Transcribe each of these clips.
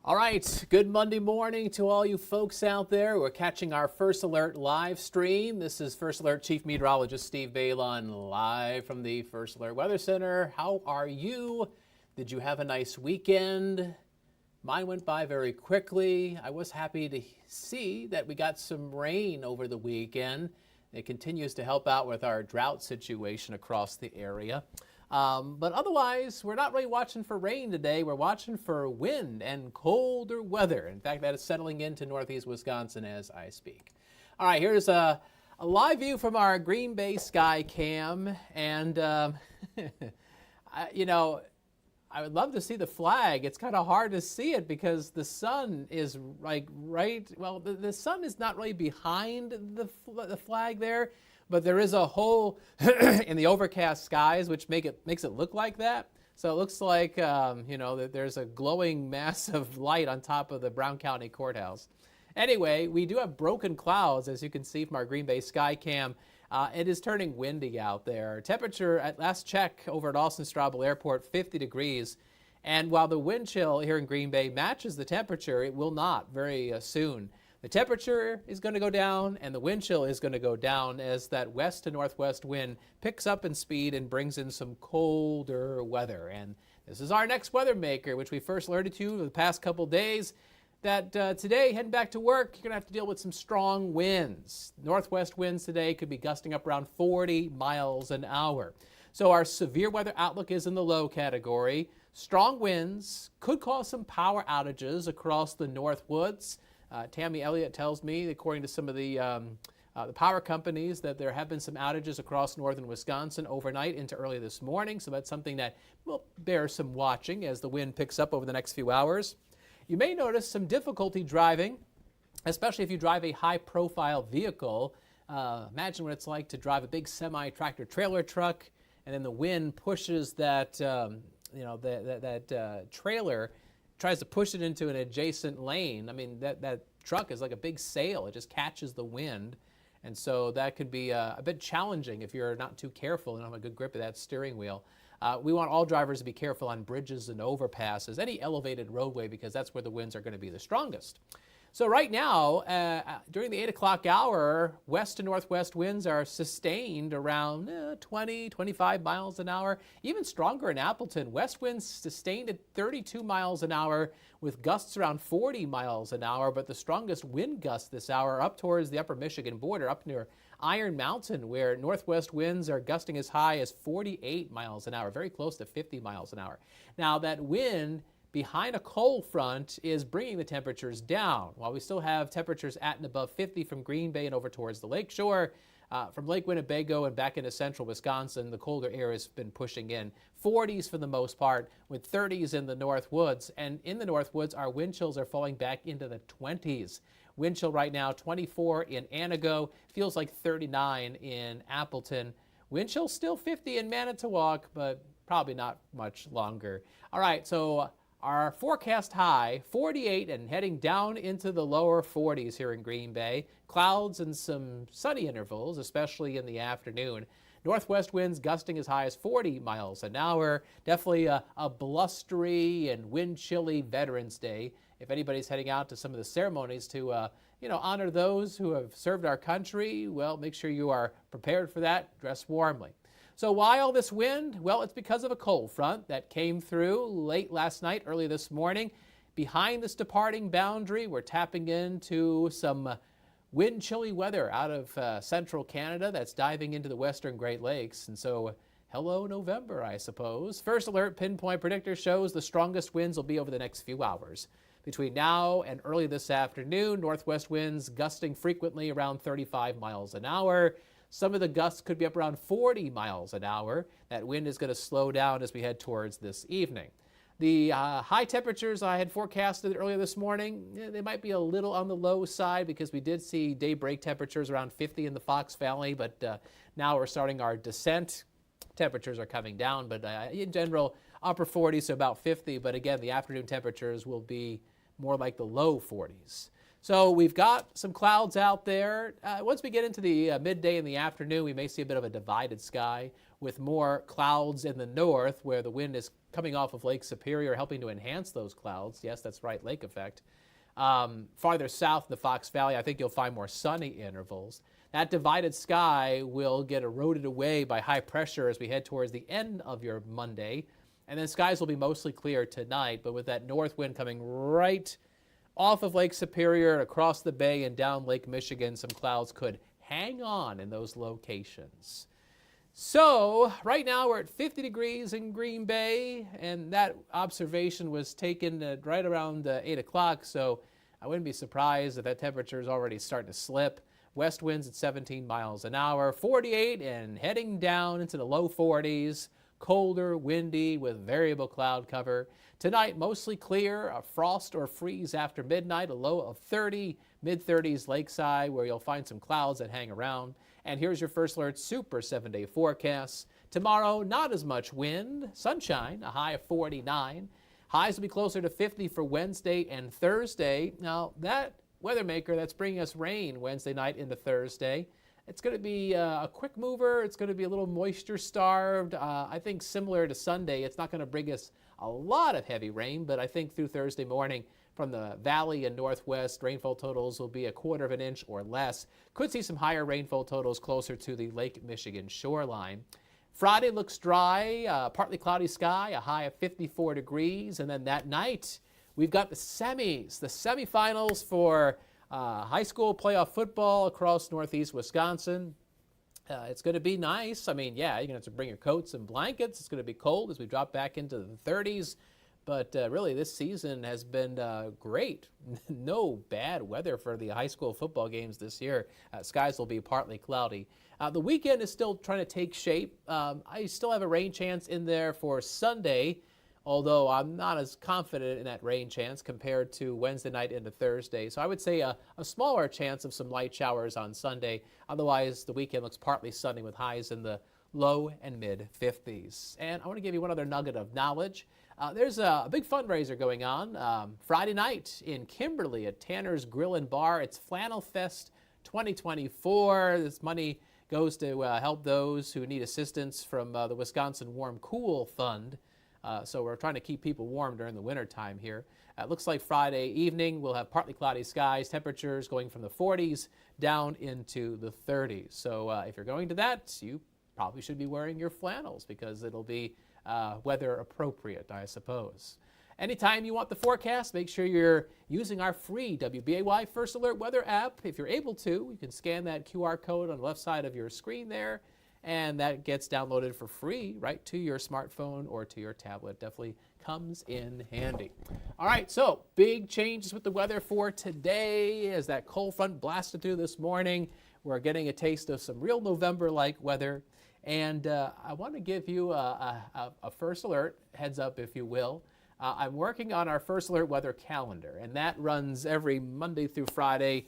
All right, good Monday morning to all you folks out there. We're catching our First Alert live stream. This is First Alert Chief Meteorologist Steve Beylon live from the First Alert Weather Center. How are you? Did you have a nice weekend? Mine went by very quickly. I was happy to see that we got some rain over the weekend. It continues to help out with our drought situation across the area. But otherwise, we're not really watching for rain today. We're watching for wind and colder weather. In fact, that is settling into northeast Wisconsin as I speak. All right, here's a live view from our Green Bay sky cam. And, I would love to see the flag. It's kind of hard to see it because the sun is the sun is not really behind the flag there. But there is a hole in the overcast skies, which makes it look like that. So it looks like, that there's a glowing mass of light on top of the Brown County Courthouse. Anyway, we do have broken clouds, as you can see from our Green Bay sky cam. It is turning windy out there. Temperature at last check over at Austin-Straubel Airport, 50 degrees. And while the wind chill here in Green Bay matches the temperature, it will not very soon. The temperature is going to go down and the wind chill is going to go down as that west to northwest wind picks up in speed and brings in some colder weather. And this is our next weather maker, which we first alerted to the past couple days, that today, heading back to work, you're going to have to deal with some strong winds. Northwest winds today could be gusting up around 40 miles an hour. So our severe weather outlook is in the low category. Strong winds could cause some power outages across the North Woods. Tammy Elliott tells me, according to some of the power companies, that there have been some outages across northern Wisconsin overnight into early this morning. So that's something that will bear some watching as the wind picks up over the next few hours. You may notice some difficulty driving, especially if you drive a high-profile vehicle. Imagine what it's like to drive a big semi-tractor trailer truck, and then the wind pushes that trailer, tries to push it into an adjacent lane. I mean, that truck is like a big sail. It just catches the wind. And so that could be a bit challenging if you're not too careful and don't have a good grip of that steering wheel. We want all drivers to be careful on bridges and overpasses, any elevated roadway, because that's where the winds are going to be the strongest. So right now, during the 8 o'clock hour, west to northwest winds are sustained around 20, 25 miles an hour. Even stronger in Appleton, west winds sustained at 32 miles an hour with gusts around 40 miles an hour. But the strongest wind gusts this hour are up towards the upper Michigan border, up near Iron Mountain, where northwest winds are gusting as high as 48 miles an hour, very close to 50 miles an hour. Now that wind behind a cold front is bringing the temperatures down. While we still have temperatures at and above 50 from Green Bay and over towards the lakeshore, from Lake Winnebago and back into central Wisconsin, the colder air has been pushing in. 40s for the most part, with 30s in the North Woods. And in the North Woods, our wind chills are falling back into the 20s. Wind chill right now, 24 in Anago, feels like 39 in Appleton. Wind chill still 50 in Manitowoc, but probably not much longer. All right, so our forecast high, 48 and heading down into the lower 40s here in Green Bay. Clouds and some sunny intervals, especially in the afternoon. Northwest winds gusting as high as 40 miles an hour. Definitely a blustery and wind chilly Veterans Day. If anybody's heading out to some of the ceremonies to honor those who have served our country, well, make sure you are prepared for that. Dress warmly. So why all this wind? Well, it's because of a cold front that came through late last night, early this morning. Behind this departing boundary, we're tapping into some wind chilly weather out of central Canada that's diving into the western Great Lakes. And so hello, November, I suppose. First Alert Pinpoint Predictor shows the strongest winds will be over the next few hours. Between now and early this afternoon, northwest winds gusting frequently around 35 miles an hour. Some of the gusts could be up around 40 miles an hour. That wind is going to slow down as we head towards this evening. The high temperatures I had forecasted earlier this morning, they might be a little on the low side because we did see daybreak temperatures around 50 in the Fox Valley, but now we're starting our descent. Temperatures are coming down, but in general, upper 40s, so about 50. But again, the afternoon temperatures will be more like the low 40s. So we've got some clouds out there. Once we get into the midday and the afternoon, we may see a bit of a divided sky with more clouds in the north where the wind is coming off of Lake Superior, helping to enhance those clouds. Yes, that's right, lake effect. Farther south in the Fox Valley, I think you'll find more sunny intervals. That divided sky will get eroded away by high pressure as we head towards the end of your Monday. And then skies will be mostly clear tonight, but with that north wind coming right off of Lake Superior, across the bay and down Lake Michigan, some clouds could hang on in those locations. So right now we're at 50 degrees in Green Bay, and that observation was taken at right around 8 o'clock, so I wouldn't be surprised if that temperature is already starting to slip. West winds at 17 miles an hour, 48 and heading down into the low 40s. Colder, windy with variable cloud cover. Tonight, mostly clear, a frost or freeze after midnight, a low of 30, mid-30s lakeside where you'll find some clouds that hang around. And here's your First Alert Super 7-day forecast. Tomorrow, not as much wind, sunshine, a high of 49. Highs will be closer to 50 for Wednesday and Thursday. Now, that weather maker that's bringing us rain Wednesday night into Thursday, it's going to be a quick mover. It's going to be a little moisture starved. I think similar to Sunday, it's not going to bring us a lot of heavy rain, but I think through Thursday morning from the valley and northwest, rainfall totals will be a quarter of an inch or less. Could see some higher rainfall totals closer to the Lake Michigan shoreline. Friday looks dry, partly cloudy sky, a high of 54 degrees. And then that night, we've got the semifinals for high school playoff football across northeast Wisconsin. It's going to be nice. I mean, yeah, you're going to have to bring your coats and blankets. It's going to be cold as we drop back into the 30s. But really, this season has been great. No bad weather for the high school football games this year. Skies will be partly cloudy. The weekend is still trying to take shape. I still have a rain chance in there for Sunday, although I'm not as confident in that rain chance compared to Wednesday night into Thursday. So I would say a smaller chance of some light showers on Sunday. Otherwise, the weekend looks partly sunny with highs in the low and mid 50s. And I want to give you one other nugget of knowledge. There's a big fundraiser going on Friday night in Kimberly at Tanner's Grill and Bar. It's Flannel Fest 2024. This money goes to help those who need assistance from the Wisconsin Warm Cool Fund. So we're trying to keep people warm during the winter time here. It looks like Friday evening we'll have partly cloudy skies, temperatures going from the 40s down into the 30s. So if you're going to that, you probably should be wearing your flannels because it'll be weather appropriate, I suppose. Anytime you want the forecast, make sure you're using our free WBAY First Alert Weather app. If you're able to, you can scan that QR code on the left side of your screen there, and that gets downloaded for free right to your smartphone or to your tablet. Definitely comes in handy. All right, so big changes with the weather for today as that cold front blasted through this morning. We're getting a taste of some real November-like weather. And I want to give you a First Alert heads up, if you will. I'm working on our First Alert weather calendar, and that runs every Monday through Friday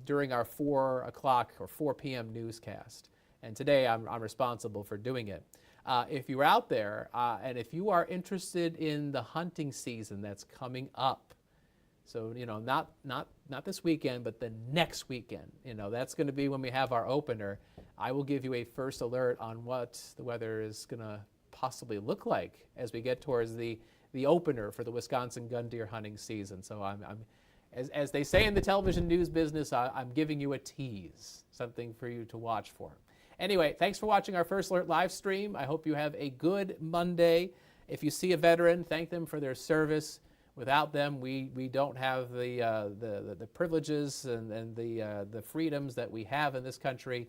during our 4 o'clock or 4 p.m. newscast. And today I'm responsible for doing it. If you're out there and if you are interested in the hunting season that's coming up, so, not this weekend, but the next weekend, that's going to be when we have our opener. I will give you a first alert on what the weather is going to possibly look like as we get towards the opener for the Wisconsin gun deer hunting season. So as they say in the television news business, I'm giving you a tease, something for you to watch for. Anyway, thanks for watching our First Alert live stream. I hope you have a good Monday. If you see a veteran, thank them for their service. Without them, we don't have the privileges and the freedoms that we have in this country.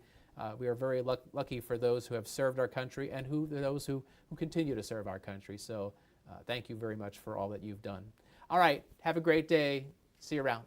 We are very lucky for those who have served our country and those who continue to serve our country. So thank you very much for all that you've done. All right, have a great day. See you around.